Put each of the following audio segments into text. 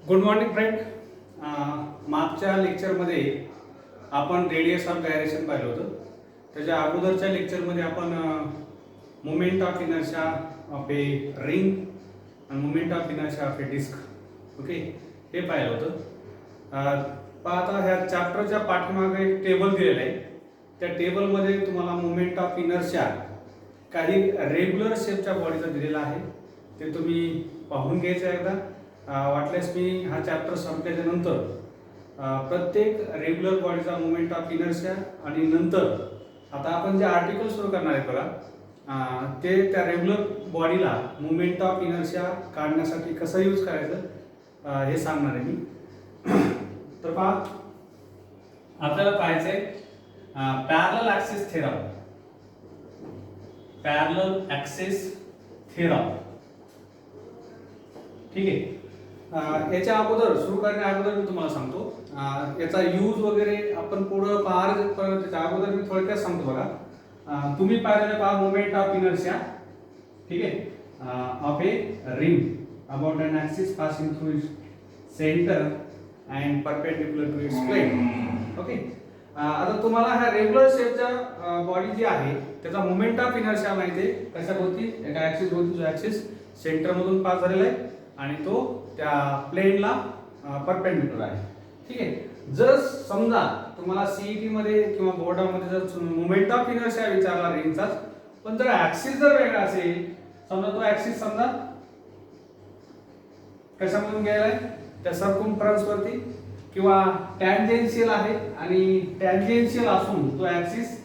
Good morning friend. मागच्या लेक्चरमध्ये आपण रेडियस ऑफ गायरेशन पाहिलं होतं. त्याच्या अगोदरच्या लेक्चरमध्ये आपण moment of inertia of a ring आणि moment of inertia of a disc okay हे पाहिलं होतं. आता ह्या चॅप्टरच्या पाठीमागे एक टेबल दिलेलं आहे. त्या टेबलमध्ये तुम्हाला मोमेंट ऑफ इनर्शिया काही रेग्युलर शेपच्या बॉडीचा दिलेला आहे. ते तुम्ही पाहून घ्यायचं आहे एकदा. वाटल्यास मी हा चॅप्टर संपल्याच्या नंतर प्रत्येक रेग्युलर बॉडीचा मोमेंट ऑफ इनर्शिया आणि नंतर आता आपण जे आर्टिकल सुरू करणार आहे बघा ते त्या रेग्युलर बॉडीला मोमेंट ऑफ इनर्शिया काढण्यासाठी कसं यूज करायचं हे सांगणार आहे मी. तर पहा आपल्याला पाहायचं आहे parallel axis theorem. Parallel axis theorem ठीक आहे. याच्या अगोदर सुरू करण्या अगोदर मी तुम्हाला सांगतो याचा यूज वगैरे आपण पुढं पाहणार. त्याच्या अगोदर मी थोडक्यात सांगतो बघा. तुम्ही पाहिलेलं पहा मोमेंट ऑफ इनर्शिया ठीक आहे of a ring about an axis passing through its centre and perpendicular to its plane okay. आता तुम्हाला ह्या रेग्युलर शेपच्या बॉडी जी आहे त्याचा मोमेंट ऑफ इनर्शिया माहिती आहे कशाभोवती एका ॲक्सिस भोवती. जो ॲक्सिस सेंटरमधून पास झालेला आहे आणि तो त्या प्लेनला परपेंडिक्युलर आहे ठीक आहे. जर समजा तुम्हाला सीईटी मध्ये किंवा बोर्डामध्ये जर मोमेंट ऑफ इनर्शिया विचारला रिंगचाच पण जर ॲक्सिस जर वेगळा असेल समजा तो ॲक्सिस समजा कशामधून गेलाय त्या सर्कम्फरन्स वरती किंवा टॅन्जेन्शियल आहे आणि टॅन्जेन्शियल असून तो ॲक्सिस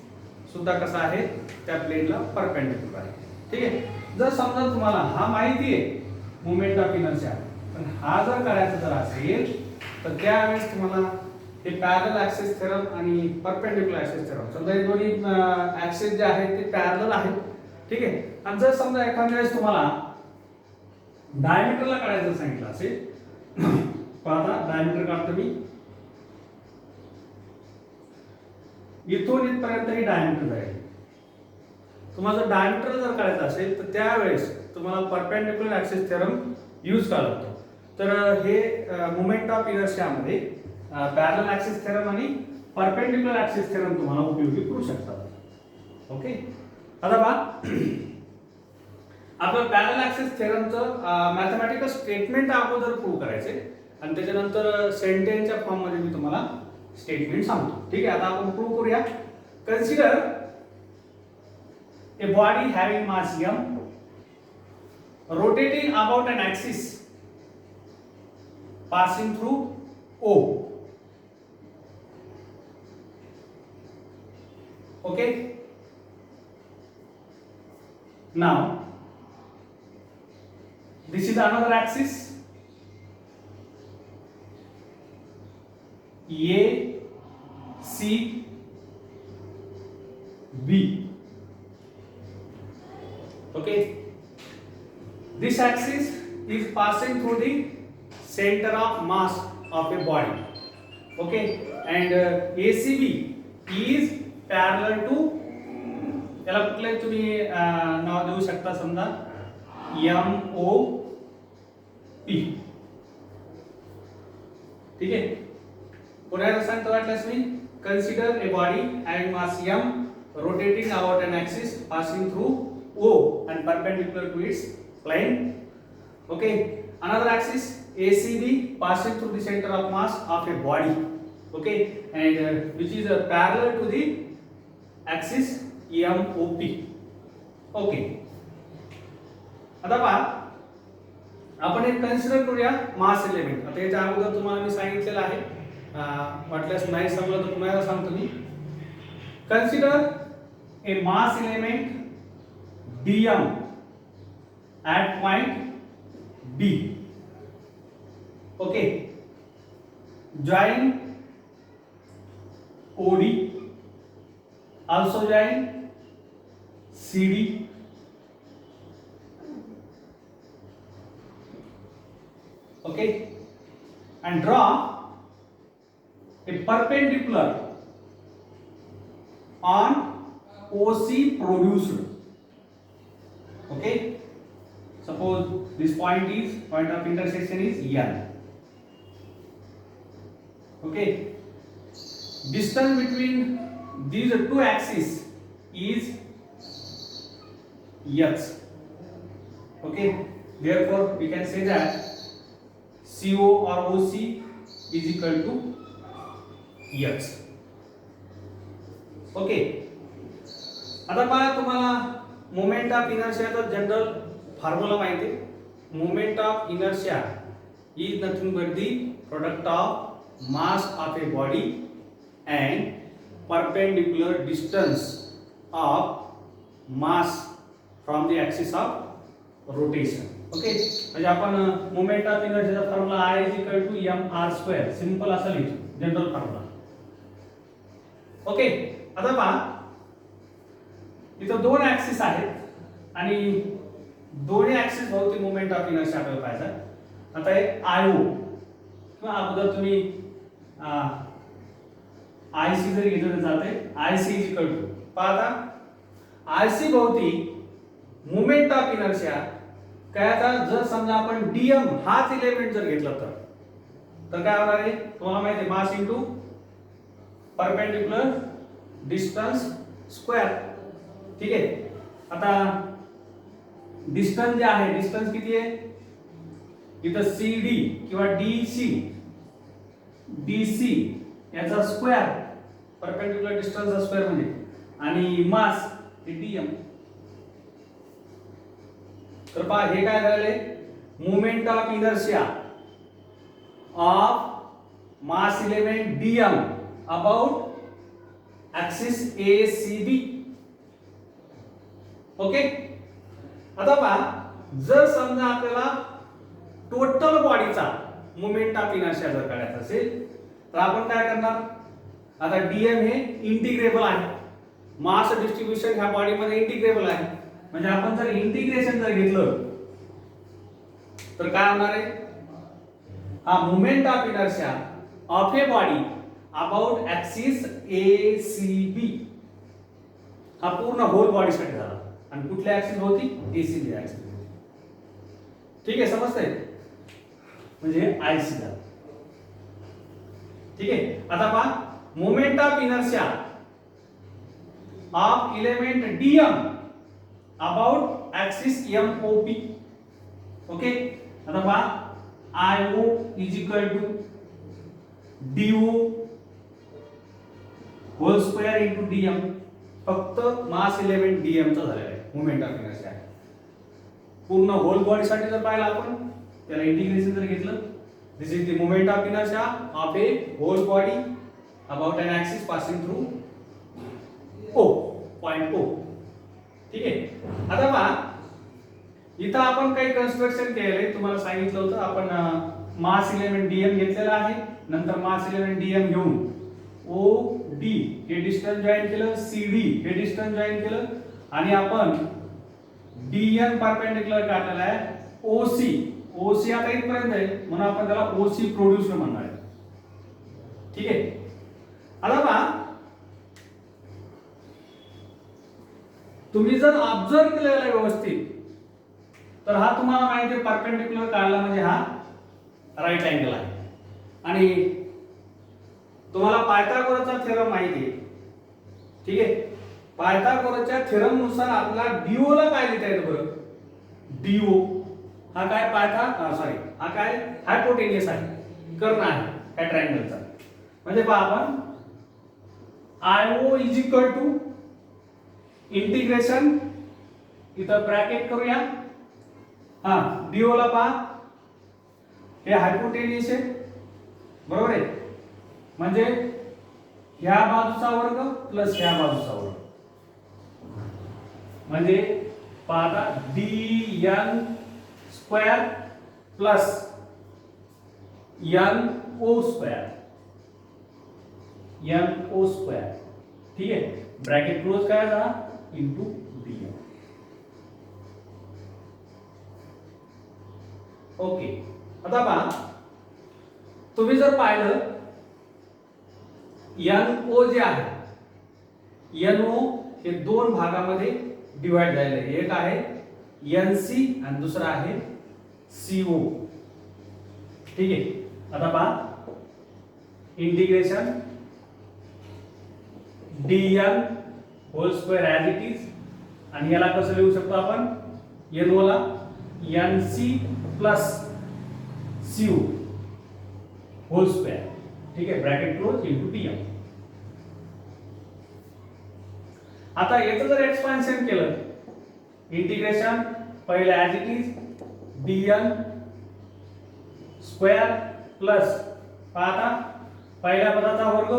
सुद्धा कसा आहे त्या प्लेनला परपेंडिक्युलर आहे ठीक आहे. जर समजा तुम्हाला हा माहिती आहे मोमेंट ऑफ इनर्शिया पण हा जर करायचा जर असेल तर त्यावेळेस तुम्हाला हे पॅरलल ॲक्सिस थेरम आणि परपेंडिक्युलर ॲक्सिस थेरम समजा हे दोन्ही ॲक्सिस जे आहेत ते पॅरलल आहेत ठीक आहे. आणि जर समजा एखाद्या वेळेस तुम्हाला डायमीटरला काढायचं सांगितलं असेल आता डायमीटर काढतो मी. इथून इथपर्यंत ही डायमीटर आहे. तुम्हाला जर डायमीटर जर काढायचं असेल तर त्यावेळेस तुम्हाला परपेंडिक्युलर ॲक्सिस थेरम यूज करावा लागतो. तर हे मोमेंट ऑफ इनर्शिया मध्ये पॅरलल ॲक्सिस थेरम आणि परपेंडिक्युलर ॲक्सिस थेरम तुम्हाला उपयोगी पडू शकतात ओके. आता पहा आपल्याला पॅरलल ॲक्सिस थेरमचं मॅथमॅटिकल स्टेटमेंट अगोदर प्रूव्ह करायचे आणि त्याच्यानंतर सेंटेन्सच्या फॉर्म मध्ये मी तुम्हाला स्टेटमेंट सांगतो ठीक आहे. आता आपण प्रूव्ह करूया. Consider a body having mass m rotating about an axis passing through O okay. Now this is another axis A C B okay. This axis is passing through the center of mass of a body okay and ACB is parallel to याला कुठले तुम्ही नाव देऊ शकता समजा MOP ठीक आहे. पुन्हा सांगतो वाटल्यास मी consider a body having mass m rotating about an axis passing through O and perpendicular to its plane okay. Another axis ACB passing through the center of mass of a body okay and which is parallel to the axis MOP okay. आता पहा आपण एक consider करूया मास element. आता याच्या अगोदर तुम्हाला मी सांगितलेलं आहे वाटल्यास नाही समजलं तर तुम्हाला सांगतो मी. Consider a mass element dm at point B okay. Join OD also join CD okay and draw a perpendicular on OC produced okay. Suppose this point of intersection is N Okay, distance between these two axes is x. Okay, therefore we can say that CO or OC is equal to x. Okay, आता पहा तुम्हाला moment of इनर्शियाचा general formula माहिती आहे. Moment of inertia is nothing but the product of mass of a body and perpendicular distance of mass from the axis of rotation. Okay, म्हणजे आपण moment of इनर्शियाचा formula I is equal to mr², simple असा लिहितो general formula. Okay, आता पहा इथं दोन axis आहेत आणि दोन्ही ऍक्सिस भोवती मोमेंट ऑफ इनर्शिया आपल्याला पाहायचा. आता हे IO किंवा अगोदर तुम्ही IC जर घेतलं तर चालते. IC इज इक्वल टू, पहा आता IC भोवती मोमेंट ऑफ इनर्शिया काय, आता जर समजा आपण DM हाच एलिमेंट जर घेतला तर काय होणार आहे तुम्हाला माहिती आहे, mass into perpendicular distance square. ठीक आहे, आता डिस्टन्स जे आहे, डिस्टन्स किती आहे इथं CD किंवा DC याचा स्क्वेअर, परपेंडिक्युलर डिस्टन्सचा स्क्वेअर म्हणजे, आणि मास हे DM. तर पहा हे काय झाले, moment of inertia of mass element DM about axis ACB. Okay, आता पहा जर समजा आपल्याला टोटल बॉडीचा मोमेंट ऑफ इनर्शिया जर काढायचा असेल तर आपण काय करणार, आता DM हे इंटिग्रेबल आहे, मास डिस्ट्रीब्युशन ह्या बॉडीमध्ये इंटिग्रेबल आहे, म्हणजे आपण जर इंटिग्रेशन जर घेतलं तर काय होणार आहे, हा moment of inertia of a body about axis ACB हा पूर्ण होल बॉडी साठी झाला आणि कुठल्या ऍक्सिस होती, ACB ऍक्सिस. ठीक आहे, समजतंय, म्हणजे IC झाला. ठीक आहे, आता पहा moment of inertia of element DM about axis MOP. Okay, आता पहा IO is equal to DO whole square into DM. फक्त मास एलिमेंट DM चा झालेला आहे मोमेंट ऑफ इनर्शिया. पूर्ण होल बॉडी साठी जर पाहिलं आपण त्याला इंटिग्रेशन जर घेतलं, this is the moment of inertia of a whole body about an axis passing through O, point O. ठीक आहे, आता पहा इथं आपण काही कन्स्ट्रक्शन केलंय, तुम्हाला सांगितलं होतं आपण मास एलिमेंट DM घेतलेला आहे, नंतर मास एलिमेंट DM घेऊन OD हे डिस्टन्स जॉईन केलं, CD हे डिस्टन्स जॉईन केलं आणि आपण DN परपेंडिक्युलर काढलेला आहे OC आता इथपर्यंत आहे म्हणून आपण त्याला OC प्रोड्यूसर म्हणणार आहे. ठीक आहे, आता पहा तुम्ही जर ऑब्झर्व केलेला आहे व्यवस्थित तर हा तुम्हाला माहिती आहे परपेंडिक्युलर काढला म्हणजे हा राईट अँगल आहे आणि तुम्हाला पायथागोरसचा थेरम माहिती आहे. ठीक आहे, पायथागोरसच्या थेरम नुसार आपल्याला DO ला काय लिहिता येतं बरं, DO हा काय हा काय हायपोटेनियस आहे, कर्ण आहे त्या ट्रायंगलचा. म्हणजे पहा आपण IO is equal to integration, इथं ब्रॅकेट करूया, हा DO ला पहा हे हायपोटेनियस आहे, बरोबर आहे, म्हणजे ह्या बाजूचा वर्ग प्लस ह्या बाजूचा वर्ग, म्हणजे पाहता DN square plus NO square. ठीक आहे, ब्रॅकेट क्लोज करायचा इंटू DM. ओके, आता पहा तुम्ही जर पाहिलं NO जे आहे, NO हे दोन भागामध्ये डिवाइड झालेले आहे, एक आहे NC आणि दुसरा आहे CO. ठीक आहे, आता पहा integration dn whole square as it is, आणि याला कसं लिहू शकतो आपण, n ला nc plus cu whole square, ठीक आहे, ब्रॅकेट क्लोज इंटू dm. आता याचं जर एक्सपान्शन केलं, इंटिग्रेशन पहिले as it is dn square plus आता पहिल्या पदाचा वर्ग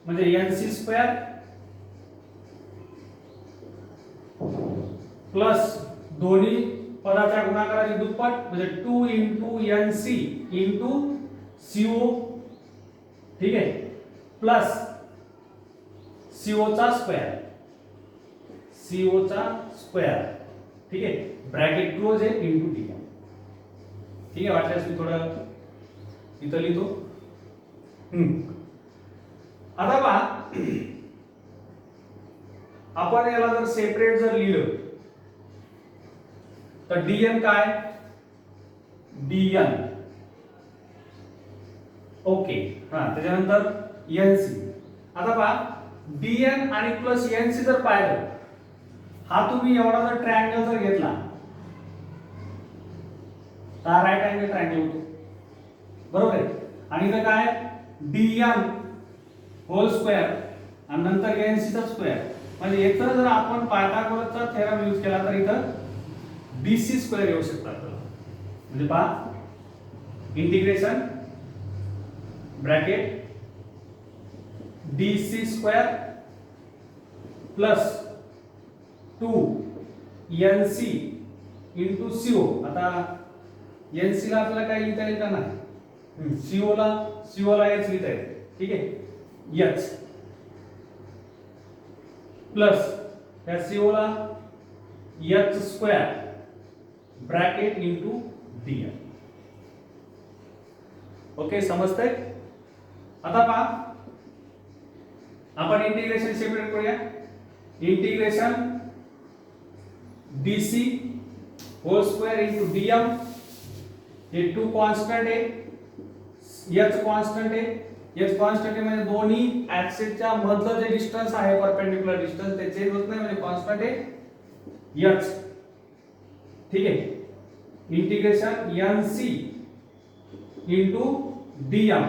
म्हणजे nc स्क्वेअर प्लस दोन्ही पदाच्या गुणाकाराची दुप्पट म्हणजे 2 इंटू nc इंटू co, ठीक आहे, प्लस co चा स्क्वेअर, co चा स्क्वेअर, ठीक आहे, ब्रॅकेट क्लोज आहे इंटू dm. ठीक आहे, वाटल्यास मी थोडं इथं लिहितो. आता पहा, आपण याला जर सेपरेट जर लिहिलं तर dn काय, dn ओके, हा त्याच्यानंतर nc. आता पहा dn आणि प्लस nc जर पाहिलं, हा तुम्ही एवढा जर ट्रायंगल जर घेतला तर राईट अँगल ट्रायंगल होतो, बरोबर आहे, आणि इथं काय dn होल स्क्वेअर आणि नंतर nc चा स्क्वेअर, म्हणजे याचा जर आपण पायथागोरसचा थेरम यूज केला तर इथं bc स्क्वेअर येऊ शकतात. म्हणजे पहा integration bracket dc square plus 2 nc into co. आता nc ला आपल्याला काय लिहिता येईल का नाही, co ला h लिहिता येईल, ठीक आहे, h प्लस त्या co ला h square bracket into dn. Okay, समजतंय. आता पहा आपण इंटिग्रेशन सेपरेट करूया. Integration dc whole square into dm, हे 2 कॉन्स्टंट आहे, h कॉन्स्टंट आहे, h कॉन्स्टंट आहे म्हणजे दोन्ही ऍक्सिसच्या मधलं जे डिस्टन्स आहे परपेंडिक्युलर डिस्टन्स ते चेंज होत नाही म्हणजे कॉन्स्टंट आहे h, ठीक आहे. Integration nc into dm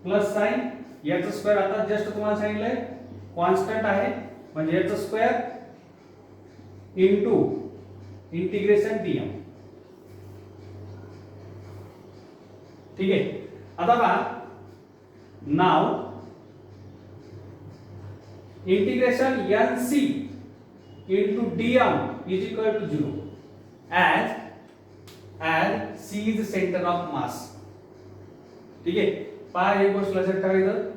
plus sign h square, आता जस्ट तुम्हाला सांगितलंय कॉन्स्टंट आहे म्हणजे h square into integration dm, ठीक आहे. आता पहा now integration nc into dm is equal to 0 as c is centre of mass, ठीक आहे. पहा एक गोष्ट लक्षात ठेवायचं,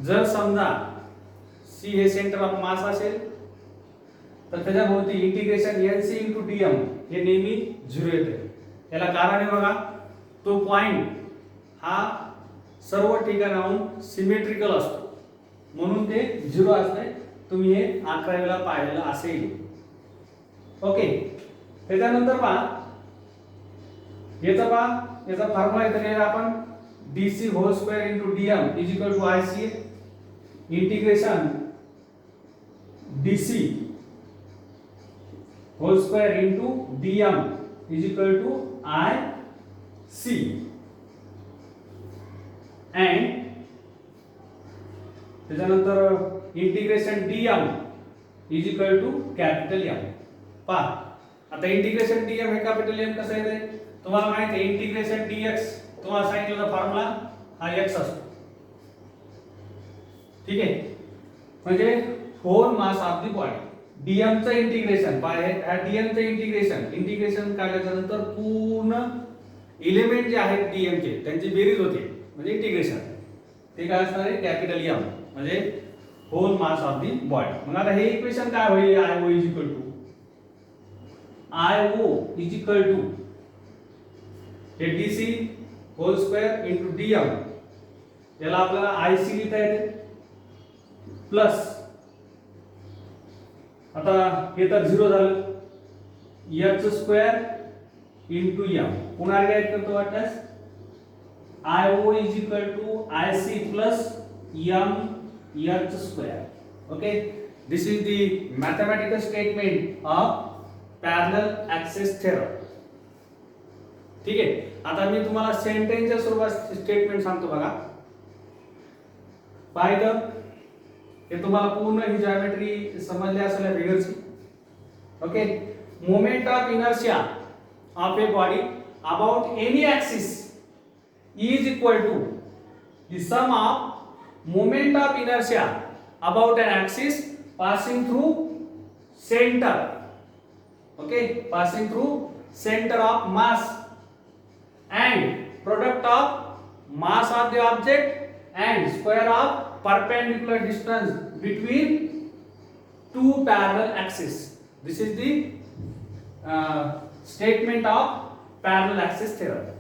जर समजा c हे सेंटर ऑफ मास असेल तर त्याच्या भोवती इंटिग्रेशन nc इंटू dm हे नेहमी 0 येते. याला कारण आहे बघा, तो पॉइंट हा सर्व ठिकाणाहून सिमेट्रिकल असतो म्हणून ते 0 असते. तुम्ही हे 11वीला पाहिलेलं असेल. ओके, त्याच्यानंतर पहा याचा फॉर्म्युला इथे लिहिला आपण, dc whole square into dm is equal to ic integration dc whole square into dm is equal to ic and त्याच्यानंतर integration dm is equal to capital M. पहा आता इंटिग्रेशन dm हे कॅपिटल M कसं येते तुम्हाला माहिती आहे. Integration dx तुम्हाला सांगितलेला फॉर्म्युला हा x असतो, ठीक आहे. म्हणजे whole mass of the body, dm चं इंटिग्रेशन हा dm चं इंटिग्रेशन काढल्याच्या नंतर पूर्ण एलिमेंट जे आहेत dm चे त्यांची बेरीज होते म्हणजे इंटिग्रेशन, ते काय असणार आहे कॅपिटल M म्हणजे whole mass of the body. मग आता हे इक्वेशन काय होईल, IO इज इक्वल टू हे dc whole square into dm याला आपल्याला ic लिहिता येते प्लस आता हे तर 0 झालं h स्क्वेअर इंटू m पुन्हा ऍड करतो वाटल्यास IO is equal to IC plus MH square. Okay, this is the mathematical statement of parallel access theorem. ठीक आहे, आता मी तुम्हाला सेंटेन्सच्या स्वरूपात स्टेटमेंट सांगतो बघा. पाहिलं हे तुम्हाला पूर्ण ही जॉमेट्री समजली असेल या फिगरची. Okay, moment of inertia of a body about any axis is equal to the sum of moment of inertia about an axis passing through center. Okay, passing through center of mass and product of mass of the object and square of perpendicular distance between two parallel axes. This is the statement of parallel axis theorem.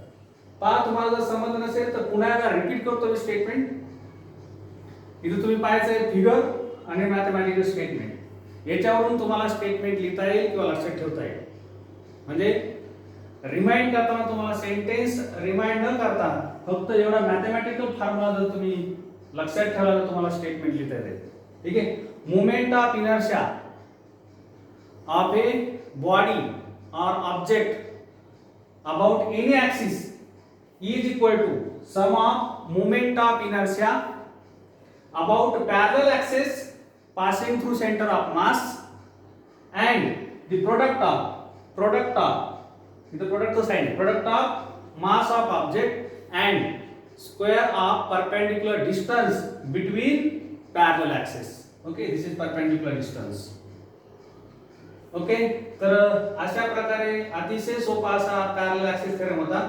पहा, तुम्हाला जर समजलं नसेल तर पुन्हा एकदा repeat करतो मी statement. इथे तुम्ही पाहायचं आहे फिगर आणि मॅथमॅटिकल स्टेटमेंट. याच्यावरून तुम्हाला स्टेटमेंट लिहिता येईल किंवा लक्षात ठेवता येईल. म्हणजे रिमाइंड करताना तुम्हाला सेंटेन्स रिमाइंड न करता फक्त एवढा मॅथमॅटिकल फॉर्म्युला जर तुम्ही लक्षात ठेवला तर तुम्हाला स्टेटमेंट लिहिता येईल. ठीक आहे, moment of inertia of a body or object about any axis is equal to sum of moment of inertia about parallel axis passing through center of mass and the product of mass of object and square of perpendicular distance between parallel axis. Okay, this is perpendicular distance. Okay, तर अशा प्रकारे अतिशय सोपा असा parallel axis theorem होता.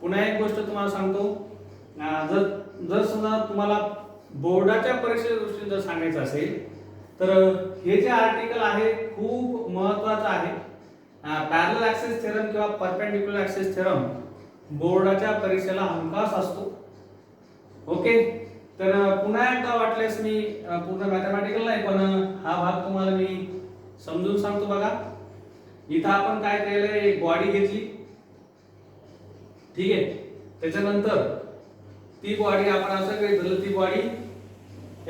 पुन्हा एक गोष्ट तुम्हाला सांगतो, जर समजा तुम्हाला बोर्डाच्या परीक्षेच्या दृष्टीने जर सांगायचं असेल तर हे जे आर्टिकल आहे खूप महत्त्वाचं आहे. पॅरलल ॲक्सिस थेरम किंवा परपेंडिक्युलर ॲक्सिस थेरम बोर्डाच्या परीक्षेला हमखास असतो. ओके, तर पुन्हा एकदा वाटल्यास मी पूर्ण मॅथमॅटिकल नाही पण हा भाग तुम्हाला मी समजून सांगतो बघा. इथं आपण काय केलंय, एक बॉडी घेतली. ठीक आहे, त्याच्यानंतर ती बॉडी आपण असं काही धरलं, ती बॉडी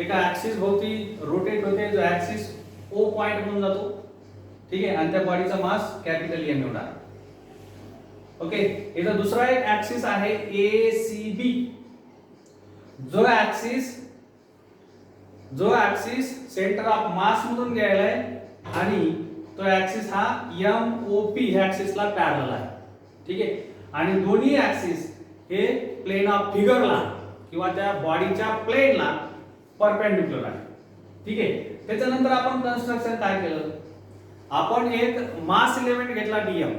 एका ॲक्सिस भोवती रोटेट होते, जो ॲक्सिस ओ पॉइंट म्हणून जातो. ठीक आहे, आणि त्या बॉडीचा मास कॅपिटल एम एवढा. ओके, याचा दुसरा एक ॲक्सिस आहे ACB. जो ॲक्सिस सेंटर ऑफ मास मधून गेलाय आणि तो ॲक्सिस हा MOP ह्या ॲक्सिसला पॅरलल आहे. ठीक आहे, आणि दोन्ही ॲक्सिस हे प्लेन ऑफ फिगरला किंवा त्या बॉडीच्या प्लेनला परपेंडिक्युलर आहे. ठीक आहे, त्याच्यानंतर आपण कन्स्ट्रक्शन काय केलं, आपण एक मास एलिमेंट घेतला DM.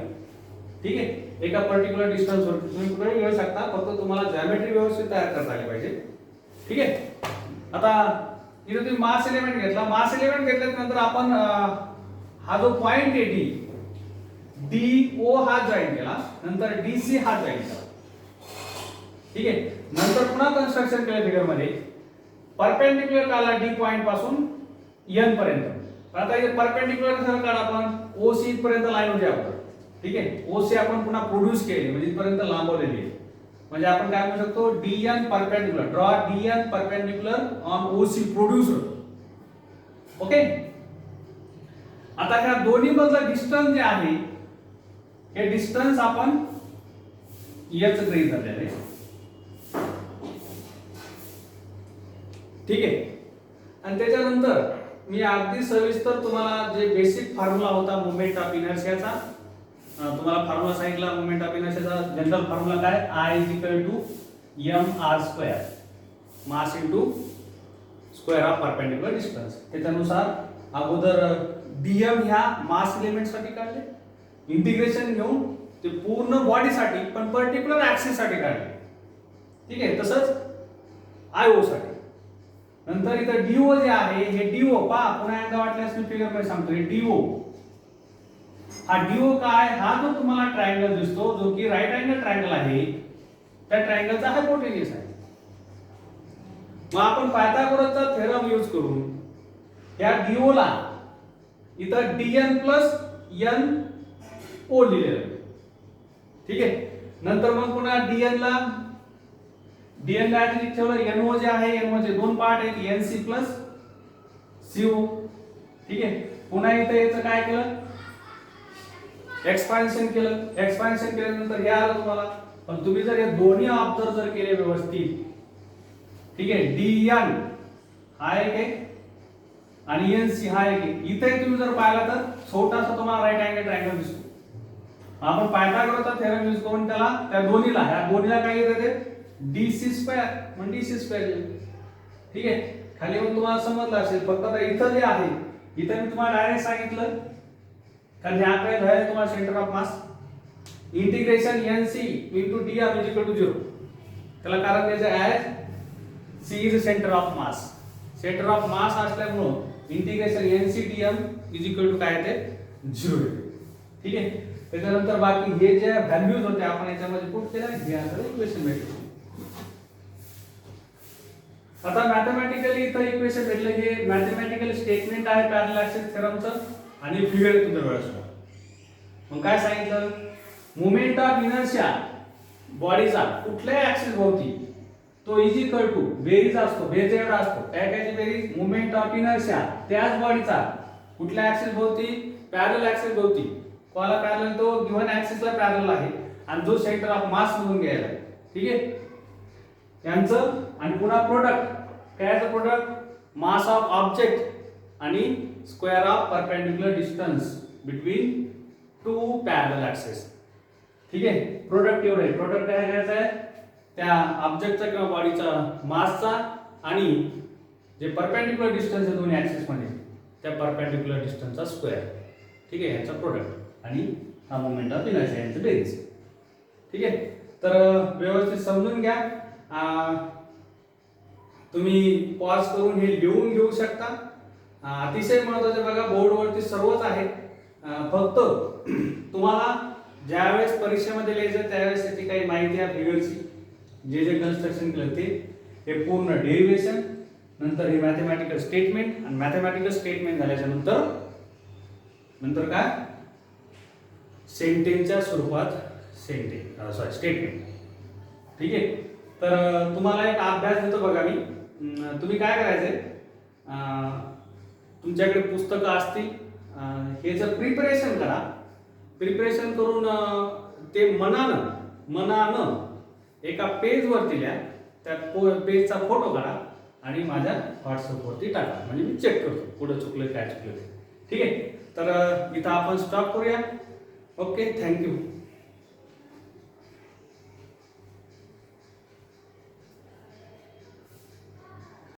ठीक आहे, एका पर्टिक्युलर डिस्टन्स वर तुम्ही कुठेही घेऊ शकता, फक्त तुम्हाला ज्योमेट्री व्यवस्थित तयार करता आली पाहिजे. ठीक आहे, आता इथे तुम्ही मास एलिमेंट घेतला. मास एलिमेंट घेतल्यानंतर आपण हा जो पॉइंट आहे DO हा जॉईन केला, नंतर DC हा जॉईन केला. ठीक आहे, नंतर पुन्हा कन्स्ट्रक्शन केलं फिगर मध्ये. परपेंडिक्युलर काढला D पॉइंट पासून N पर्यंत. आता इथे परपेंडिक्युलर सरळ काढा आपण OC पर्यंत लाईन होती आपण. ठीक आहे, OC आपण पुन्हा प्रोड्यूस केली म्हणजे इथपर्यंत लांबवलेली आहे. म्हणजे आपण काय म्हणू शकतो, DN perpendicular, draw DN perpendicular on OC producer. Okay, आता ह्या दोन्ही मधलं डिस्टन्स जे आहे हे डिस्टन्स आपण याच गृहीत धरलेलं आहे. ठीक आहे, आणि त्याच्यानंतर मी अगदी सविस्तर तुम्हाला जे बेसिक फॉर्म्युला होता मोमेंट ऑफ इनर्शियाचा तुम्हाला फॉर्म्युला सांगितला. मोमेंट ऑफ इनर्शियाचा जनरल फॉर्म्युला काय, I is equal to mr square mass into square of perpendicular distance. त्याच्यानुसार अगोदर DM ह्या मास एलिमेंट साठी काढले, इंटिग्रेशन घेऊन ते पूर्ण बॉडी साठी पण पर्टिक्युलर ॲक्सिस साठी काढले. ठीक आहे, तसंच IO साठी. नंतर इथं DO जे आहे हे DO पहा, पुन्हा एकदा वाटल्यास मी फिगर मध्ये सांगतो. हे DO हा DO काय, हा जो तुम्हाला ट्रायंगल दिसतो जो की राईट अँगल ट्रायंगल आहे, त्या ट्रायंगलचा हायपोटेन्यूस आहे. मग आपण पायथागोरसचा थेरम यूज करून या DO ला इथं DN प्लस NO लिहिलेलं. ठीक आहे, नंतर मग पुन्हा DN ला डीएन डायरेक्टली ठेवलं. एनओ जे आहे, एनओ चे दोन पार्ट आहेत, एनसी प्लस सीओ. ठीक आहे. पुन्हा इथे याचं काय केलं, एक्सपान्शन केलं. एक्सपान्शन केल्यानंतर हे आलं तुम्हाला. पण तुम्ही जर हे दोन्ही ऑब्झर्व जर केले व्यवस्थित, ठीक आहे, डीएन हा एक आहे आणि एनसी हा एक आहे. इथे तुम्ही जर पाहिला तर छोटासा तुम्हाला राईट अँगल ट्रायंगल दिसतो. आपण पायथागोरसचा थेरम यूज करून त्याला त्या दोन्हीला, ह्या दोन्हीला काय येते, डीसी स्क्वेअर म्हणजे डीसी स्क्वेअर. ठीक आहे. खाली पण तुम्हाला समजलं असेल. फक्त आता इथं जे आहे, इथं मी तुम्हाला डायरेक्ट सांगितलं कारण ह्या काय आहे तुम्हाला centre of mass integration NC into DR is equal to 0. त्याला कारण द्यायचं as C is centre of mass. Centre of mass असल्यामुळं integration NC DM is equal to काय ते 0. ठीक आहे. त्याच्यानंतर बाकी हे जे व्हॅल्यूज होते आपण याच्यामध्ये पुट केल्या, हे आपल्याला इक्वेशन भेटले. आता मॅथमॅटिकली इथं इक्वेशन भेटले. हे मॅथमॅटिकल स्टेटमेंट आहे पॅरलल ऍक्सिस थेरमचं आणि फिगर आहे तुमच्या डोळ्यासमोर. मग काय सांगितलं, मोमेंट ऑफ इनर्शिया बॉडीचा कुठल्याही ऍक्सिस भोवती तो इज इक्वल टू बेरीज असतो, बेरीज एवढा असतो. काय काय बेरीज, मोमेंट ऑफ इनर्शिया त्याच बॉडीचा कुठल्या ऍक्सिस भोवती, पॅरलल ऍक्सिस भोवती. कोणाला पॅरलल, तो गिव्हन ऍक्सिसला पॅरलल आहे आणि जो सेंटर ऑफ मास मधून गेला. ठीक आहे. यांचं आणि पुन्हा प्रोडक्ट, कायचं प्रोडक्ट, मास ऑफ ऑब्जेक्ट आणि square of perpendicular distance between two parallel axis. ठीक आहे. प्रोडक्ट एवढं आहे. प्रोडक्ट काय करायचं आहे, त्या ऑब्जेक्टचा किंवा बॉडीचा मासचा आणि जे परपेंडिक्युलर डिस्टन्स आहे दोन्ही ऍक्सिस मध्ये, त्या परपेंडिक्युलर डिस्टन्सचा स्क्वेअर. ठीक आहे. याचा प्रोडक्ट आणि हा मोमेंट ऑफ इनर्शिया यांचं बेरीज. ठीक आहे. तर व्यवस्थित समजून घ्या. तुम्ही पॉज करून हे लिहून घेऊ शकता. अतिशय महत्त्वाचं बघा, बोर्डवरती सर्वच आहे. फक्त तुम्हाला ज्यावेळेस परीक्षेमध्ये लिहायचं त्यावेळेस याची काही माहिती आहे फिगरची, जे जे कन्स्ट्रक्शन केलं ते, हे पूर्ण डेरिव्हेशन, नंतर हे मॅथमॅटिकल स्टेटमेंट आणि मॅथमॅटिकल स्टेटमेंट झाल्याच्या नंतर काय सेंटेन्सच्या स्वरूपात स्टेटमेंट. ठीक आहे. तर तुम्हाला एक अभ्यास देतो बघा मी. तुम्ही काय करायचंय, तुमच्याकडे पुस्तकं असतील, हे जर प्रिपरेशन करा. प्रिपरेशन करून ते मनानं एका पेजवरती लिहा. त्या पेजचा फोटो काढा आणि माझ्या व्हॉट्सअपवरती टाका. म्हणजे मी चेक करतो कुठं चुकलं काय चुकलं. ठीक आहे. तर इथं आपण स्टॉप करूया. Okay, thank you.